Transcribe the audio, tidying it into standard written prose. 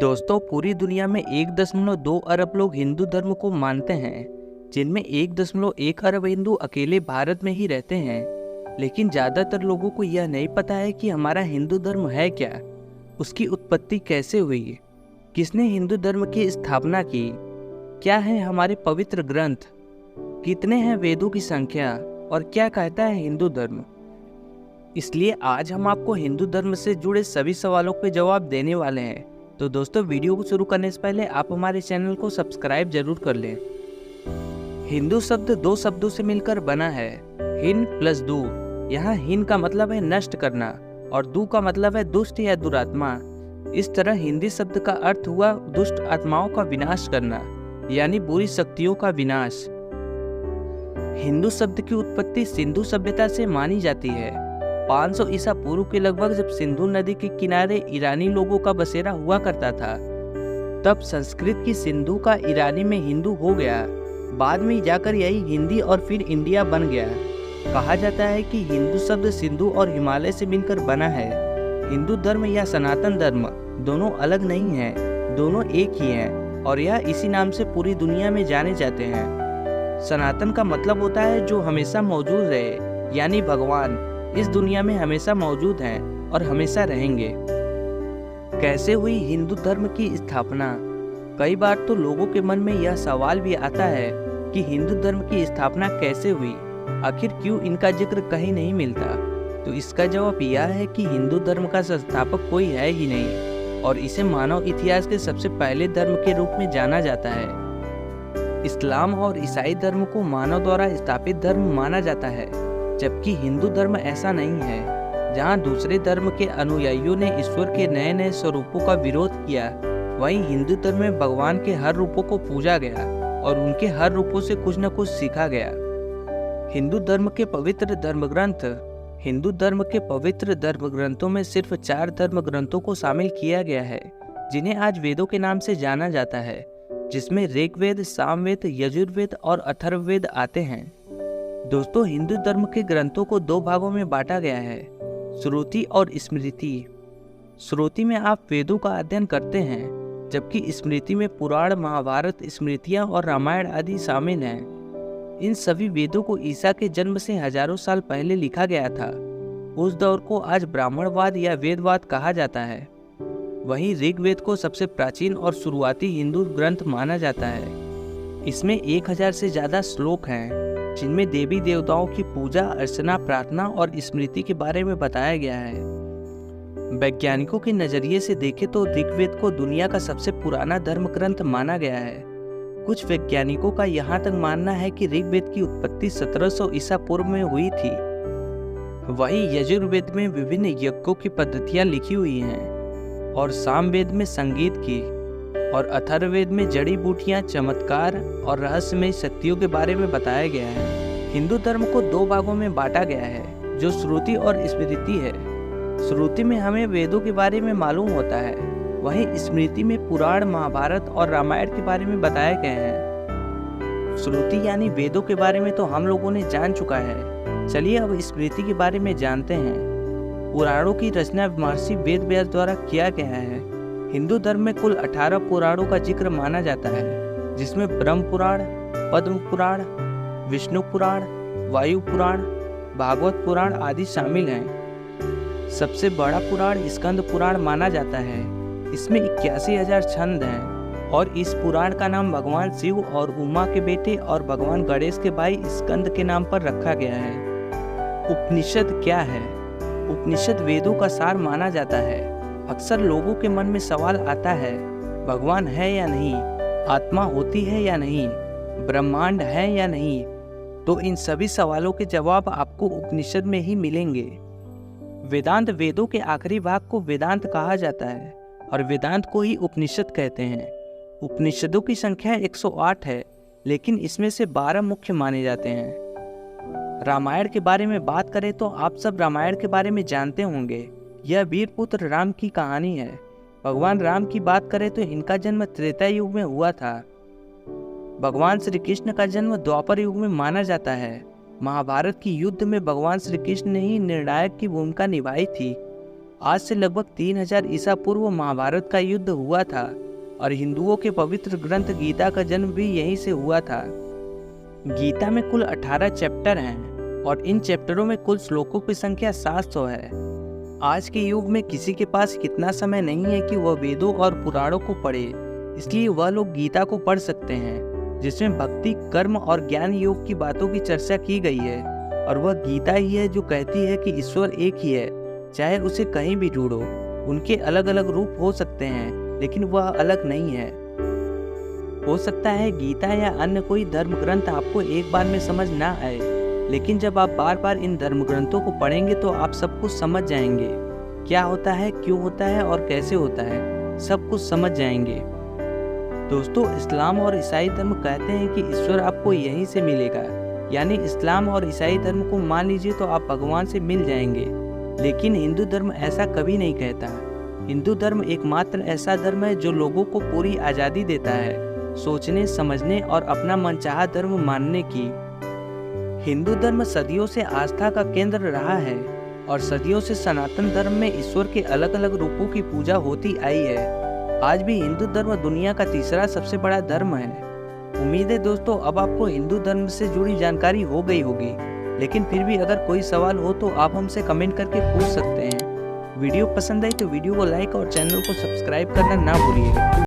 दोस्तों, पूरी दुनिया में 1.2 अरब लोग हिंदू धर्म को मानते हैं, जिनमें 1.1 अरब हिंदू अकेले भारत में ही रहते हैं। लेकिन ज़्यादातर लोगों को यह नहीं पता है कि हमारा हिंदू धर्म है क्या, उसकी उत्पत्ति कैसे हुई, किसने हिंदू धर्म की स्थापना की, क्या है हमारे पवित्र ग्रंथ, कितने हैं वेदों की संख्या और क्या कहता है हिंदू धर्म। इसलिए आज हम आपको हिंदू धर्म से जुड़े सभी सवालों के जवाब देने वाले हैं। तो दोस्तों, वीडियो को शुरू करने से पहले आप हमारे चैनल को सब्सक्राइब जरूर कर लें। हिंदू शब्द 2 शब्दों से मिलकर बना है, हिन प्लस दू। यहाँ हिन का मतलब है नष्ट करना और दू का मतलब है दुष्ट या दुरात्मा। इस तरह हिंदी शब्द का अर्थ हुआ दुष्ट आत्माओं का विनाश करना, यानी बुरी शक्तियों का विनाश। हिंदू शब्द की उत्पत्ति सिंधु सभ्यता से मानी जाती है। 500 ईसा पूर्व के लगभग जब सिंधु नदी के किनारे ईरानी लोगों का बसेरा हुआ करता था, तब संस्कृत की सिंधु का ईरानी में हिंदू हो गया। बाद में जाकर यही हिंदी और फिर इंडिया बन गया। कहा जाता है कि हिंदू शब्द सिंधु और हिमालय से मिलकर बना है। हिंदू धर्म या सनातन धर्म दोनों अलग नहीं हैं, दोनों एक ही हैं और यह इसी नाम से पूरी दुनिया में जाने जाते हैं। सनातन का मतलब होता है जो हमेशा मौजूद रहे, यानी भगवान इस दुनिया में हमेशा मौजूद हैं और हमेशा रहेंगे। कैसे हुई हिंदू धर्म की स्थापना? कई बार तो लोगों के मन में यह सवाल भी आता है कि हिंदू धर्म की स्थापना कैसे हुई, आखिर क्यों इनका जिक्र कहीं नहीं मिलता। तो इसका जवाब यह है कि हिंदू धर्म का संस्थापक कोई है ही नहीं और इसे मानव इतिहास के सबसे पहले धर्म के रूप में जाना जाता है। इस्लाम और ईसाई धर्म को मानव द्वारा स्थापित धर्म माना जाता है, जबकि हिंदू धर्म ऐसा नहीं है। जहां दूसरे धर्म के अनुयायियों ने ईश्वर के नए नए स्वरूपों का विरोध किया, वहीं हिंदू धर्म में भगवान के हर रूपों को पूजा गया और उनके हर रूपों से कुछ न कुछ सीखा गया। हिंदू धर्म के पवित्र धर्मग्रंथ। हिंदू धर्म के पवित्र धर्मग्रंथों में सिर्फ 4 धर्म ग्रंथों को शामिल किया गया है, जिन्हें आज वेदों के नाम से जाना जाता है, जिसमें ऋग्वेद, सामवेद, यजुर्वेद और अथर्ववेद आते हैं। दोस्तों, हिंदू धर्म के ग्रंथों को 2 भागों में बांटा गया है, श्रुति और स्मृति। श्रुति में आप वेदों का अध्ययन करते हैं, जबकि स्मृति में पुराण, महाभारत, स्मृतियां और रामायण आदि शामिल हैं। इन सभी वेदों को ईसा के जन्म से हजारों साल पहले लिखा गया था। उस दौर को आज ब्राह्मणवाद या वेदवाद कहा जाता है। वहीं ऋग्वेद को सबसे प्राचीन और शुरुआती हिंदू ग्रंथ माना जाता है। इसमें 1000 से ज्यादा श्लोक हैं, जिनमें देवी देवताओं की पूजा, अर्चना, प्रार्थना और स्मृति के बारे में बताया गया है। वैज्ञानिकों के नजरिए से देखें तो ऋग्वेद को दुनिया का सबसे पुराना धर्म ग्रंथ माना गया है। कुछ वैज्ञानिकों का यहाँ तक मानना है कि ऋग्वेद की उत्पत्ति 1700 ईसा पूर्व में हुई थी। वहीं यजुर्वेद में विभिन्न यज्ञों की पद्धतियां लिखी हुई हैं और सामवेद में संगीत की और अथर्ववेद में जड़ी बूटियां, चमत्कार और रहस्यमय शक्तियों के बारे में बताया गया है। हिंदू धर्म को 2 भागों में बांटा गया है, जो श्रुति और स्मृति है। श्रुति में हमें वेदों के बारे में मालूम होता है, वहीं स्मृति में पुराण, महाभारत और रामायण के बारे में बताए गए हैं। श्रुति यानी वेदों के बारे में तो हम लोगों ने जान चुका है। चलिए अब स्मृति के बारे में जानते हैं। पुराणों की रचना महर्षि वेद व्यास द्वारा किया गया है। हिंदू धर्म में कुल 18 पुराणों का जिक्र माना जाता है, जिसमें ब्रह्म पुराण, पद्म पुराण, विष्णु पुराण, वायु पुराण, भागवत पुराण आदि शामिल हैं। सबसे बड़ा पुराण स्कंद पुराण माना जाता है। इसमें 81,000 छंद हैं और इस पुराण का नाम भगवान शिव और उमा के बेटे और भगवान गणेश के भाई स्कंद के नाम पर रखा गया है। उपनिषद क्या है? उपनिषद वेदों का सार माना जाता है। अक्सर लोगों के मन में सवाल आता है, भगवान है या नहीं, आत्मा होती है या नहीं, ब्रह्मांड है या नहीं। तो इन सभी सवालों के जवाब आपको उपनिषद में ही मिलेंगे। वेदांत वेदों के आखिरी भाग को वेदांत कहा जाता है और वेदांत को ही उपनिषद कहते हैं। उपनिषदों की संख्या 108 है, लेकिन इसमें से 12 मुख्य माने जाते हैं। रामायण के बारे में बात करें तो आप सब रामायण के बारे में जानते होंगे। यह वीर पुत्र राम की कहानी है। भगवान राम की बात करें तो इनका जन्म त्रेता युग में हुआ था। भगवान श्री कृष्ण का जन्म द्वापर युग में माना जाता है। महाभारत की युद्ध में भगवान श्री कृष्ण ने ही निर्णायक की भूमिका निभाई थी। आज से लगभग 3000 ईसा पूर्व महाभारत का युद्ध हुआ था और हिंदुओं के पवित्र ग्रंथ गीता का जन्म भी यहीं से हुआ था। गीता में कुल 18 चैप्टर हैं और इन चैप्टरों में कुल श्लोकों की संख्या 700 है। आज के युग में किसी के पास इतना समय नहीं है कि वह वेदों और पुराणों को पढ़े, इसलिए वह लोग गीता को पढ़ सकते हैं, जिसमें भक्ति, कर्म और ज्ञान योग की बातों की चर्चा की गई है। और वह गीता ही है जो कहती है कि ईश्वर एक ही है, चाहे उसे कहीं भी ढूंढो। उनके अलग अलग रूप हो सकते हैं, लेकिन वह अलग नहीं है। हो सकता है गीता या अन्य कोई धर्म ग्रंथ आपको एक बार में समझ ना आए, लेकिन जब आप बार बार इन धर्म ग्रंथों को पढ़ेंगे तो आप सब कुछ समझ जाएंगे। क्या होता है, क्यों होता है और कैसे होता है, सब कुछ समझ जाएंगे। दोस्तों, इस्लाम और ईसाई धर्म कहते हैं कि ईश्वर आपको यहीं से मिलेगा, यानी इस्लाम और ईसाई धर्म को मान लीजिए तो आप भगवान से मिल जाएंगे। लेकिन हिंदू धर्म ऐसा कभी नहीं कहता। हिंदू धर्म एकमात्र ऐसा धर्म है जो लोगों को पूरी आज़ादी देता है सोचने, समझने और अपना मनचाहा धर्म मानने की। हिंदू धर्म सदियों से आस्था का केंद्र रहा है और सदियों से सनातन धर्म में ईश्वर के अलग अलग रूपों की पूजा होती आई है। आज भी हिंदू धर्म दुनिया का तीसरा सबसे बड़ा धर्म है। उम्मीद है दोस्तों अब आपको हिंदू धर्म से जुड़ी जानकारी हो गई होगी, लेकिन फिर भी अगर कोई सवाल हो तो आप हमसे कमेंट करके पूछ सकते हैं। वीडियो पसंद आई तो वीडियो को लाइक और चैनल को सब्सक्राइब करना ना भूलिएगा।